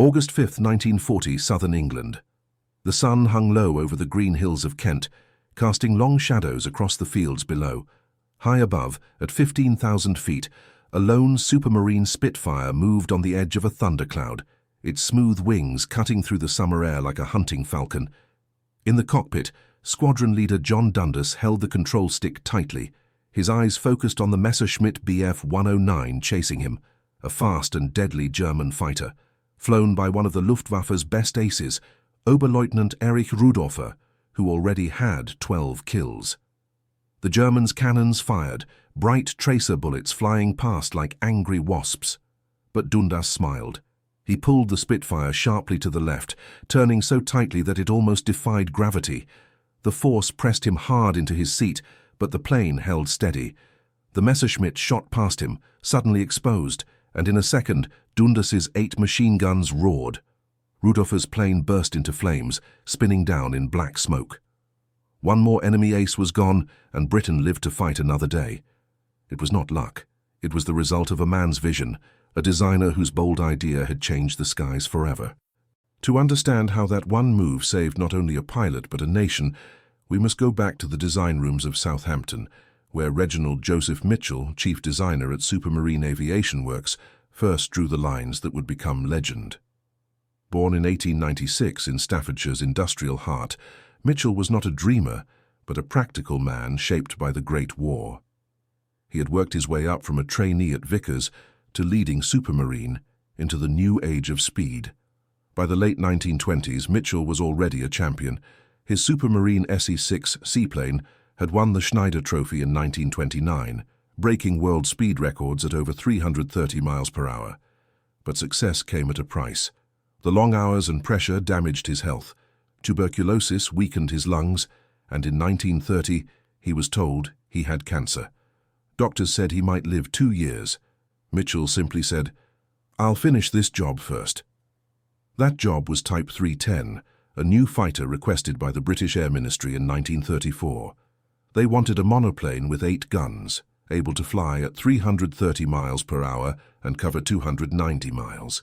August 5, 1940, southern England. The sun hung low over the green hills of Kent, casting long shadows across the fields below. High above, at 15,000 feet, a lone Supermarine Spitfire moved on the edge of a thundercloud, its smooth wings cutting through the summer air like a hunting falcon. In the cockpit, squadron leader John Dundas held the control stick tightly, his eyes focused on the Messerschmitt Bf 109 chasing him, a fast and deadly German fighter, flown by one of the Luftwaffe's best aces, Oberleutnant Erich Rudorffer, who already had 12 kills. The Germans' cannons fired, bright tracer bullets flying past like angry wasps. But Dundas smiled. He pulled the Spitfire sharply to the left, turning so tightly that it almost defied gravity. The force pressed him hard into his seat, but the plane held steady. The Messerschmitt shot past him, suddenly exposed, and in a second, Dundas's 8 machine guns roared. Rudorfer's plane burst into flames, spinning down in black smoke. One more enemy ace was gone, and Britain lived to fight another day. It was not luck. It was the result of a man's vision, a designer whose bold idea had changed the skies forever. To understand how that one move saved not only a pilot but a nation, we must go back to the design rooms of Southampton, where Reginald Joseph Mitchell, chief designer at Supermarine Aviation Works, first drew the lines that would become legend. Born in 1896 in Staffordshire's industrial heart, Mitchell was not a dreamer, but a practical man shaped by the Great War. He had worked his way up from a trainee at Vickers to leading Supermarine into the new age of speed. By the late 1920s, Mitchell was already a champion. His Supermarine SE-6 seaplane had won the Schneider Trophy in 1929, breaking world speed records at over 330 miles per hour. But success came at a price. The long hours and pressure damaged his health. Tuberculosis weakened his lungs, and in 1930 he was told he had cancer. Doctors said he might live 2 years. Mitchell simply said, "I'll finish this job first." That job was Type 310, a new fighter requested by the British Air Ministry in 1934. They wanted a monoplane with 8 guns, able to fly at 330 miles per hour and cover 290 miles.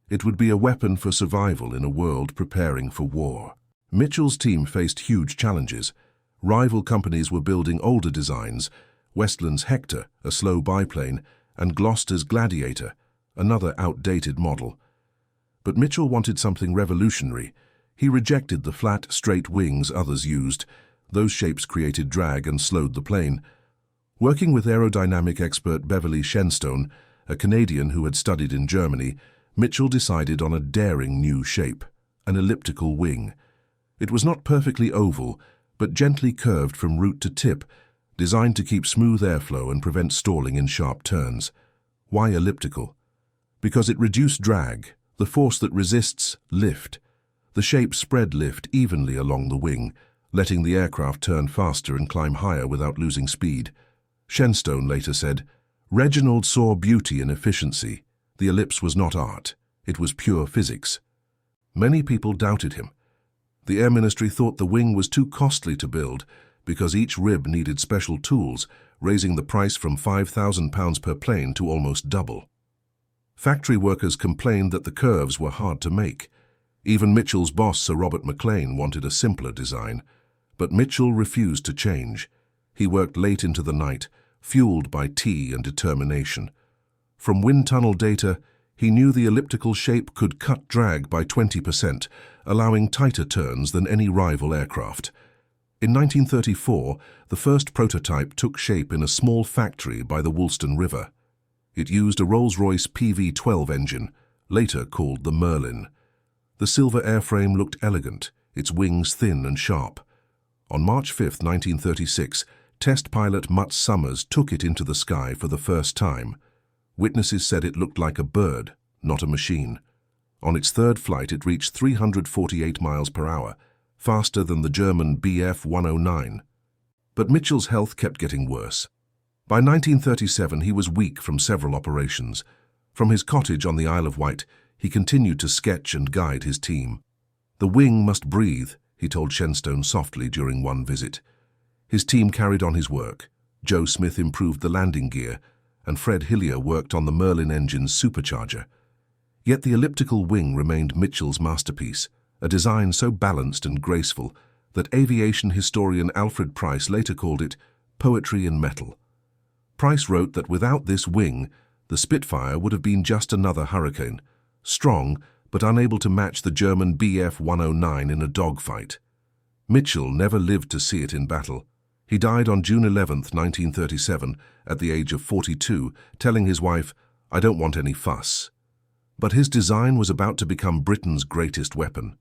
It would be a weapon for survival in a world preparing for war. Mitchell's team faced huge challenges. Rival companies were building older designs, Westland's Hector, a slow biplane, and Gloucester's Gladiator, another outdated model. But Mitchell wanted something revolutionary. He rejected the flat, straight wings others used. Those shapes created drag and slowed the plane. Working with aerodynamic expert Beverly Shenstone, a Canadian who had studied in Germany, Mitchell decided on a daring new shape, an elliptical wing. It was not perfectly oval, but gently curved from root to tip, designed to keep smooth airflow and prevent stalling in sharp turns. Why elliptical? Because it reduced drag, the force that resists lift. The shape spread lift evenly along the wing, letting the aircraft turn faster and climb higher without losing speed. Shenstone later said, "Reginald saw beauty in efficiency. The ellipse was not art, it was pure physics." Many people doubted him. The Air Ministry thought the wing was too costly to build because each rib needed special tools, raising the price from £5,000 per plane to almost double. Factory workers complained that the curves were hard to make. Even Mitchell's boss, Sir Robert McLean, wanted a simpler design. But Mitchell refused to change. He worked late into the night, fueled by tea and determination. From wind tunnel data, he knew the elliptical shape could cut drag by 20%, allowing tighter turns than any rival aircraft. In 1934, the first prototype took shape in a small factory by the Woolston River. It used a Rolls-Royce PV-12 engine, later called the Merlin. The silver airframe looked elegant, its wings thin and sharp. On March 5, 1936, test pilot Mutt Summers took it into the sky for the first time. Witnesses said it looked like a bird, not a machine. On its third flight, it reached 348 miles per hour, faster than the German Bf 109. But Mitchell's health kept getting worse. By 1937, he was weak from several operations. From his cottage on the Isle of Wight, he continued to sketch and guide his team. "The wing must breathe," he told Shenstone softly during one visit. His team carried on his work. Joe Smith improved the landing gear, and Fred Hillier worked on the Merlin engine's supercharger. Yet the elliptical wing remained Mitchell's masterpiece, a design so balanced and graceful that aviation historian Alfred Price later called it poetry in metal. Price wrote that without this wing, the Spitfire would have been just another Hurricane, strong but unable to match the German Bf 109 in a dogfight. Mitchell never lived to see it in battle. He died on June 11, 1937, at the age of 42, telling his wife, "I don't want any fuss." But his design was about to become Britain's greatest weapon.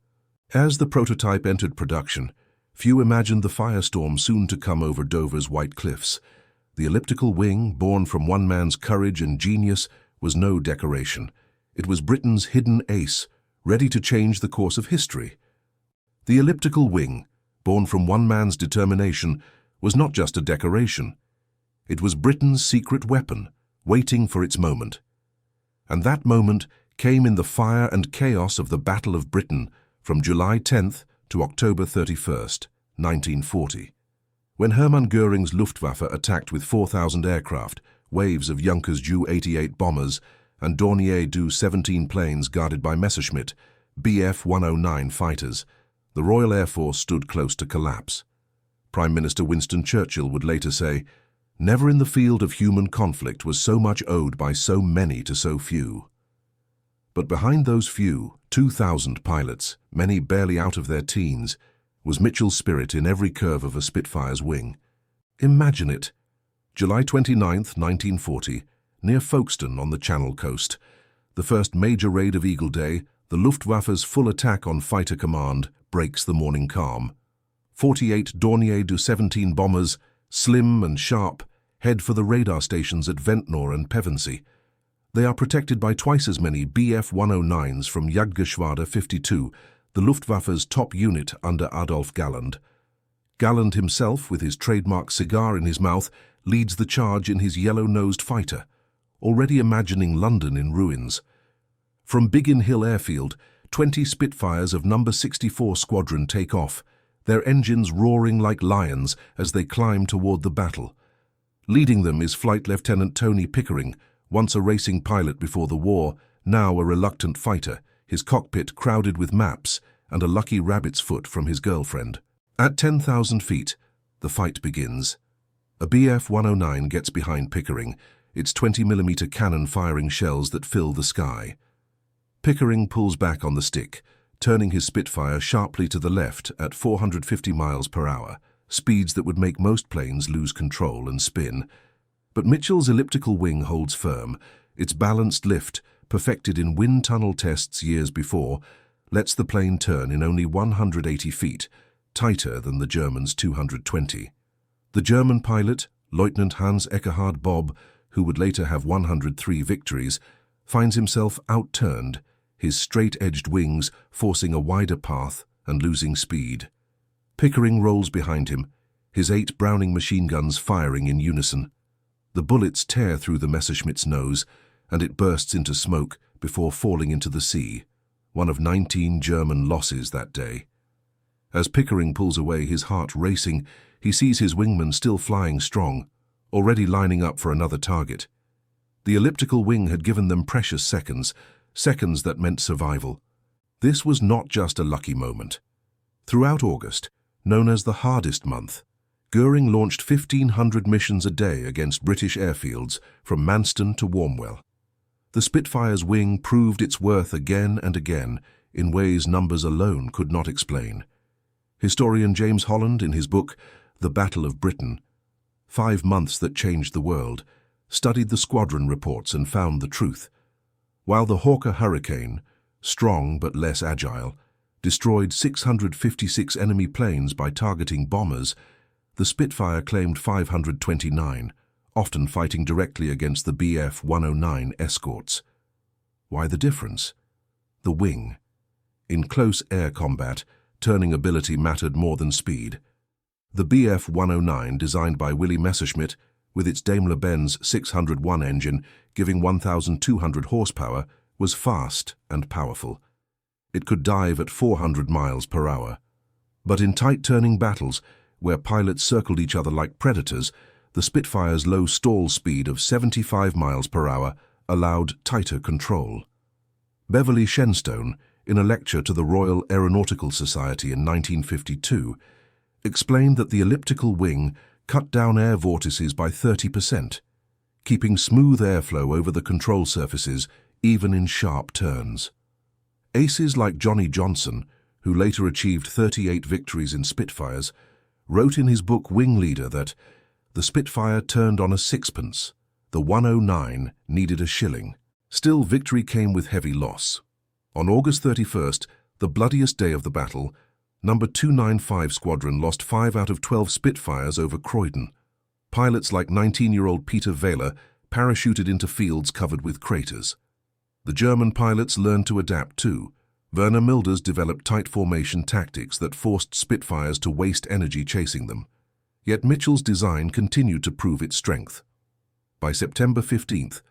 As the prototype entered production, few imagined the firestorm soon to come over Dover's white cliffs. The elliptical wing, born from one man's courage and genius, was no decoration. It was Britain's hidden ace, ready to change the course of history. The elliptical wing, born from one man's determination, was not just a decoration. It was Britain's secret weapon, waiting for its moment. And that moment came in the fire and chaos of the Battle of Britain from July 10th to October 31st, 1940. When Hermann Göring's Luftwaffe attacked with 4,000 aircraft, waves of Junkers Ju-88 bombers, and Dornier Du-17 planes guarded by Messerschmitt, Bf 109 fighters, the Royal Air Force stood close to collapse. Prime Minister Winston Churchill would later say, "Never in the field of human conflict was so much owed by so many to so few." But behind those few, 2,000 pilots, many barely out of their teens, was Mitchell's spirit in every curve of a Spitfire's wing. Imagine it. July 29, 1940, near Folkestone on the Channel coast. The first major raid of Eagle Day, the Luftwaffe's full attack on Fighter Command breaks the morning calm. 48 Dornier Du-17 bombers, slim and sharp, head for the radar stations at Ventnor and Pevensey. They are protected by twice as many Bf 109s from Jagdgeschwader 52, the Luftwaffe's top unit under Adolf Galland. Galland himself, with his trademark cigar in his mouth, leads the charge in his yellow-nosed fighter, already imagining London in ruins. From Biggin Hill Airfield, 20 Spitfires of No. 64 Squadron take off, their engines roaring like lions as they climb toward the battle. Leading them is Flight Lieutenant Tony Pickering, once a racing pilot before the war, now a reluctant fighter, his cockpit crowded with maps and a lucky rabbit's foot from his girlfriend. At 10,000 feet, the fight begins. A Bf 109 gets behind Pickering, its 20mm cannon firing shells that fill the sky. Pickering pulls back on the stick, turning his Spitfire sharply to the left at 450 miles per hour, speeds that would make most planes lose control and spin. But Mitchell's elliptical wing holds firm. Its balanced lift, perfected in wind tunnel tests years before, lets the plane turn in only 180 feet, tighter than the Germans' 220. The German pilot, Lieutenant Hans Eckhard Bob, who would later have 103 victories, finds himself outturned, his straight-edged wings forcing a wider path and losing speed. Pickering rolls behind him, his 8 Browning machine guns firing in unison. The bullets tear through the Messerschmitt's nose, and it bursts into smoke before falling into the sea, one of 19 German losses that day. As Pickering pulls away, his heart racing, he sees his wingman still flying strong, already lining up for another target. The elliptical wing had given them precious seconds, seconds that meant survival. This was not just a lucky moment. Throughout August, known as the hardest month, Göring launched 1,500 missions a day against British airfields from Manston to Warmwell. The Spitfire's wing proved its worth again and again in ways numbers alone could not explain. Historian James Holland, in his book, The Battle of Britain, 5 Months That Changed the World, studied the squadron reports and found the truth. While the Hawker Hurricane, strong but less agile, destroyed 656 enemy planes by targeting bombers, the Spitfire claimed 529, often fighting directly against the Bf 109 escorts. Why the difference? The wing. In close air combat, turning ability mattered more than speed. The Bf 109, designed by Willy Messerschmitt, with its Daimler-Benz 601 engine giving 1,200 horsepower, was fast and powerful. It could dive at 400 miles per hour. But in tight-turning battles, where pilots circled each other like predators, the Spitfire's low stall speed of 75 miles per hour allowed tighter control. Beverley Shenstone, in a lecture to the Royal Aeronautical Society in 1952, explained that the elliptical wing cut down air vortices by 30%, keeping smooth airflow over the control surfaces even in sharp turns. Aces like Johnny Johnson, who later achieved 38 victories in Spitfires, wrote in his book Wing Leader that the Spitfire turned on a sixpence, the 109 needed a shilling. Still, victory came with heavy loss. On August 31st, the bloodiest day of the battle, No. 295 Squadron lost 5 out of 12 Spitfires over Croydon. Pilots like 19-year-old Peter Wähler parachuted into fields covered with craters. The German pilots learned to adapt too. Werner Milders developed tight formation tactics that forced Spitfires to waste energy chasing them. Yet Mitchell's design continued to prove its strength. By September 15th,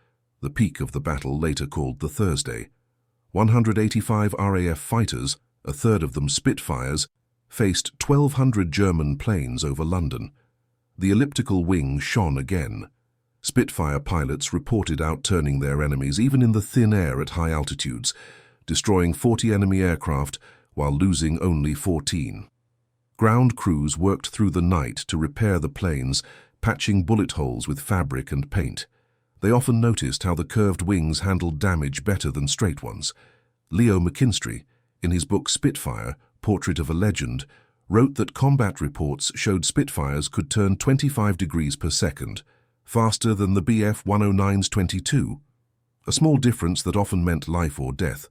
the peak of the battle later called the Thursday, 185 RAF fighters, a third of them Spitfires, faced 1,200 German planes over London. The elliptical wing shone again. Spitfire pilots reported outturning their enemies even in the thin air at high altitudes, destroying 40 enemy aircraft while losing only 14. Ground crews worked through the night to repair the planes, patching bullet holes with fabric and paint. They often noticed how the curved wings handled damage better than straight ones. Leo McKinstry, in his book Spitfire, Portrait of a Legend, wrote that combat reports showed Spitfires could turn 25 degrees per second, faster than the Bf 109's 22, a small difference that often meant life or death.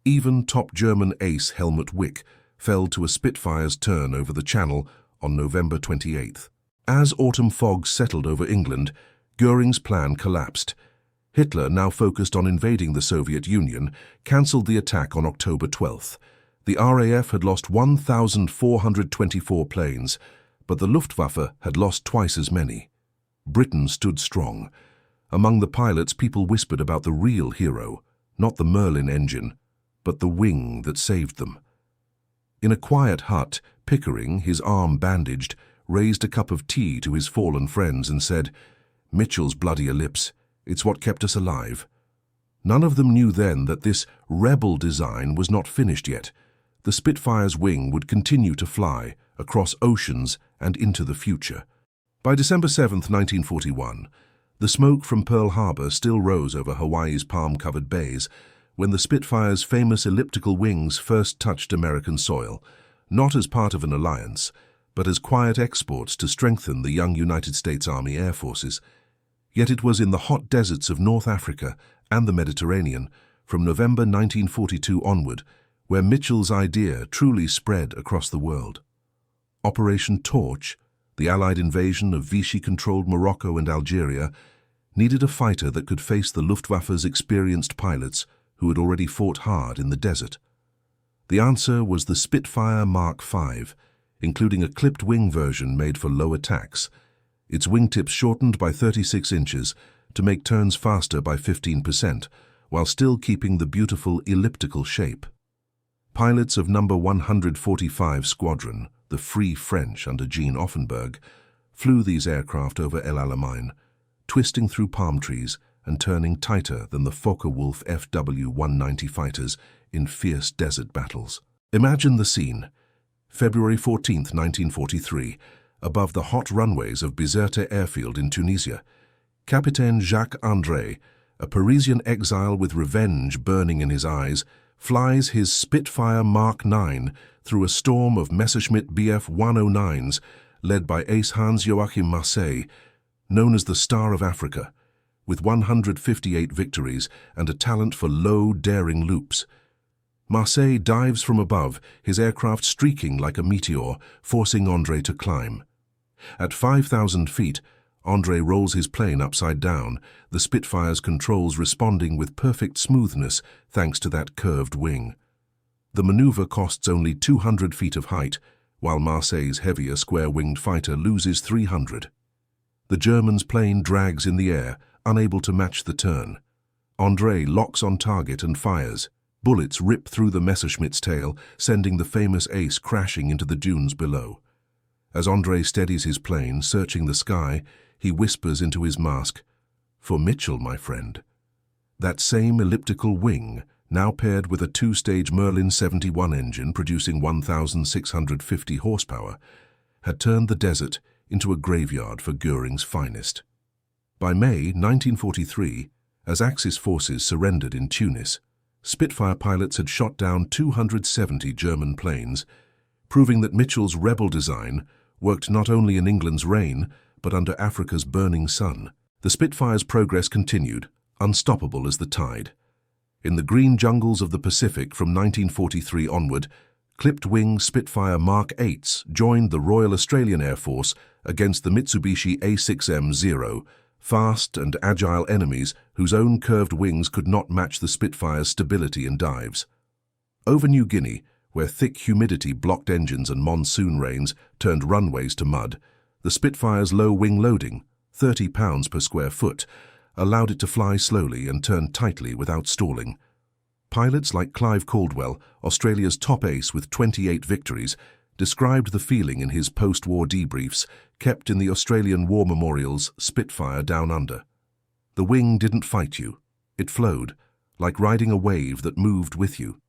Even top German ace Helmut Wick fell to a Spitfire's turn over the Channel on November 28th. As autumn fogs settled over England, Göring's plan collapsed. Hitler, now focused on invading the Soviet Union, cancelled the attack on October 12th. The RAF had lost 1,424 planes, but the Luftwaffe had lost twice as many. Britain stood strong. Among the pilots, people whispered about the real hero, not the Merlin engine, but the wing that saved them. In a quiet hut, Pickering, his arm bandaged, raised a cup of tea to his fallen friends and said, "Mitchell's bloody ellipse, it's what kept us alive." None of them knew then that this rebel design was not finished yet. The Spitfire's wing would continue to fly across oceans and into the future. By December 7, 1941, the smoke from Pearl Harbor still rose over Hawaii's palm-covered bays when the Spitfire's famous elliptical wings first touched American soil, not as part of an alliance, but as quiet exports to strengthen the young United States Army Air Forces. Yet it was in the hot deserts of North Africa and the Mediterranean, from November 1942 onward, where Mitchell's idea truly spread across the world. Operation Torch, the Allied invasion of Vichy-controlled Morocco and Algeria, needed a fighter that could face the Luftwaffe's experienced pilots who had already fought hard in the desert. The answer was the Spitfire Mark V, including a clipped-wing version made for low attacks, its wingtips shortened by 36 inches to make turns faster by 15%, while still keeping the beautiful elliptical shape. Pilots of No. 145 Squadron, the Free French under Jean Offenberg, flew these aircraft over El Alamein, twisting through palm trees and turning tighter than the Focke-Wulf FW-190 fighters in fierce desert battles. Imagine the scene. February 14, 1943, above the hot runways of Bizerte Airfield in Tunisia. Capitaine Jacques André, a Parisian exile with revenge burning in his eyes, flies his Spitfire Mark IX through a storm of Messerschmitt Bf 109s led by ace Hans-Joachim Marseille, known as the Star of Africa, with 158 victories and a talent for low, daring loops. Marseille dives from above, his aircraft streaking like a meteor, forcing André to climb. At 5,000 feet, André rolls his plane upside down, the Spitfire's controls responding with perfect smoothness thanks to that curved wing. The maneuver costs only 200 feet of height, while Marseille's heavier square-winged fighter loses 300. The German's plane drags in the air, unable to match the turn. André locks on target and fires. Bullets rip through the Messerschmitt's tail, sending the famous ace crashing into the dunes below. As André steadies his plane, searching the sky, he whispers into his mask, "For Mitchell, my friend." That same elliptical wing now paired with a two-stage Merlin 71 engine producing 1,650 horsepower, had turned the desert into a graveyard for Göring's finest. By May 1943, as Axis forces surrendered in Tunis, Spitfire pilots had shot down 270 German planes, proving that Mitchell's rebel design worked not only in England's rain, but under Africa's burning sun. The Spitfire's progress continued, unstoppable as the tide. In the green jungles of the Pacific from 1943 onward, clipped-wing Spitfire Mark 8s joined the Royal Australian Air Force against the Mitsubishi A6M-0, fast and agile enemies whose own curved wings could not match the Spitfire's stability in dives. Over New Guinea, where thick humidity blocked engines and monsoon rains turned runways to mud, the Spitfire's low wing loading, 30 pounds per square foot, allowed it to fly slowly and turn tightly without stalling. Pilots like Clive Caldwell, Australia's top ace with 28 victories, described the feeling in his post-war debriefs kept in the Australian War Memorial's Spitfire Down Under. The wing didn't fight you. It flowed, like riding a wave that moved with you.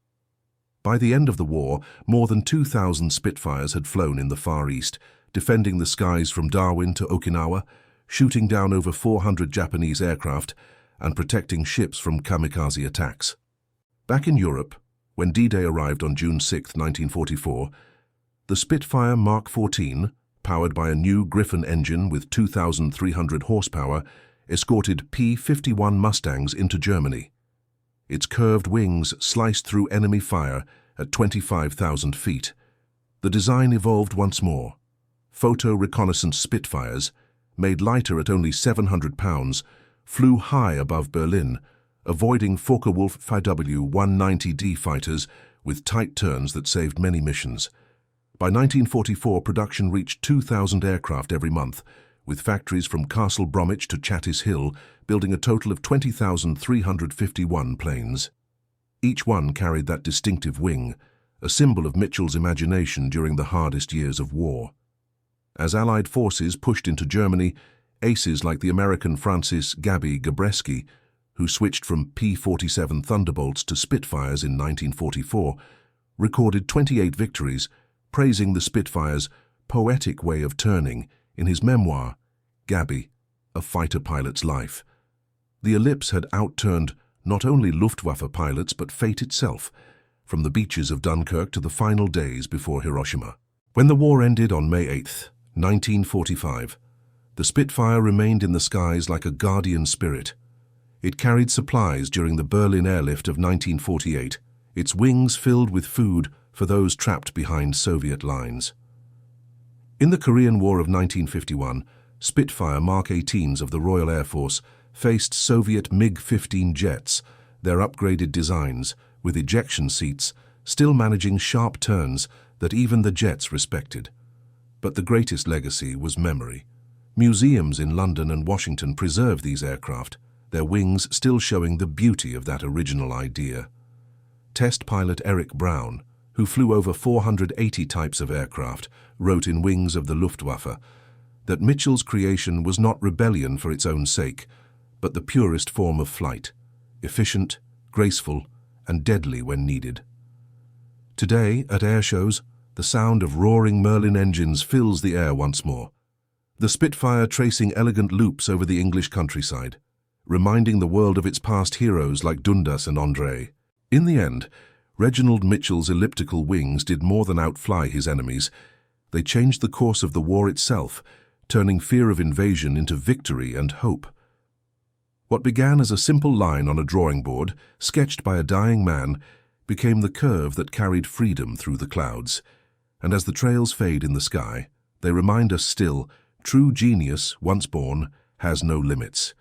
By the end of the war, more than 2,000 Spitfires had flown in the Far East, defending the skies from Darwin to Okinawa, shooting down over 400 Japanese aircraft, and protecting ships from kamikaze attacks. Back in Europe, when D-Day arrived on June 6, 1944, the Spitfire Mark 14, powered by a new Griffon engine with 2,300 horsepower, escorted P-51 Mustangs into Germany. Its curved wings sliced through enemy fire at 25,000 feet. The design evolved once more. Photo-reconnaissance Spitfires, made lighter at only 700 pounds, flew high above Berlin, avoiding Focke-Wulf FW-190D fighters with tight turns that saved many missions. By 1944, production reached 2,000 aircraft every month, with factories from Castle Bromwich to Chattis Hill building a total of 20,351 planes. Each one carried that distinctive wing, a symbol of Mitchell's imagination during the hardest years of war. As Allied forces pushed into Germany, aces like the American Francis Gabby Gabreski, who switched from P-47 Thunderbolts to Spitfires in 1944, recorded 28 victories, praising the Spitfire's poetic way of turning in his memoir, Gabby, A Fighter Pilot's Life. The Ellipse had outturned not only Luftwaffe pilots but fate itself, from the beaches of Dunkirk to the final days before Hiroshima. When the war ended on May 8, 1945, the Spitfire remained in the skies like a guardian spirit. It carried supplies during the Berlin airlift of 1948, its wings filled with food for those trapped behind Soviet lines. In the Korean War of 1951, Spitfire Mark 18s of the Royal Air Force faced Soviet MiG-15 jets, their upgraded designs, with ejection seats, still managing sharp turns that even the jets respected. But the greatest legacy was memory. Museums in London and Washington preserve these aircraft, their wings still showing the beauty of that original idea. Test pilot Erich Brown, who flew over 480 types of aircraft, wrote in Wings of the Luftwaffe that Mitchell's creation was not rebellion for its own sake, but the purest form of flight, efficient, graceful, and deadly when needed. Today, at air shows, the sound of roaring Merlin engines fills the air once more, the Spitfire tracing elegant loops over the English countryside, reminding the world of its past heroes like Dundas and André. In the end, Reginald Mitchell's elliptical wings did more than outfly his enemies. They changed the course of the war itself, turning fear of invasion into victory and hope. What began as a simple line on a drawing board, sketched by a dying man, became the curve that carried freedom through the clouds. And as the trails fade in the sky, they remind us still, true genius, once born, has no limits.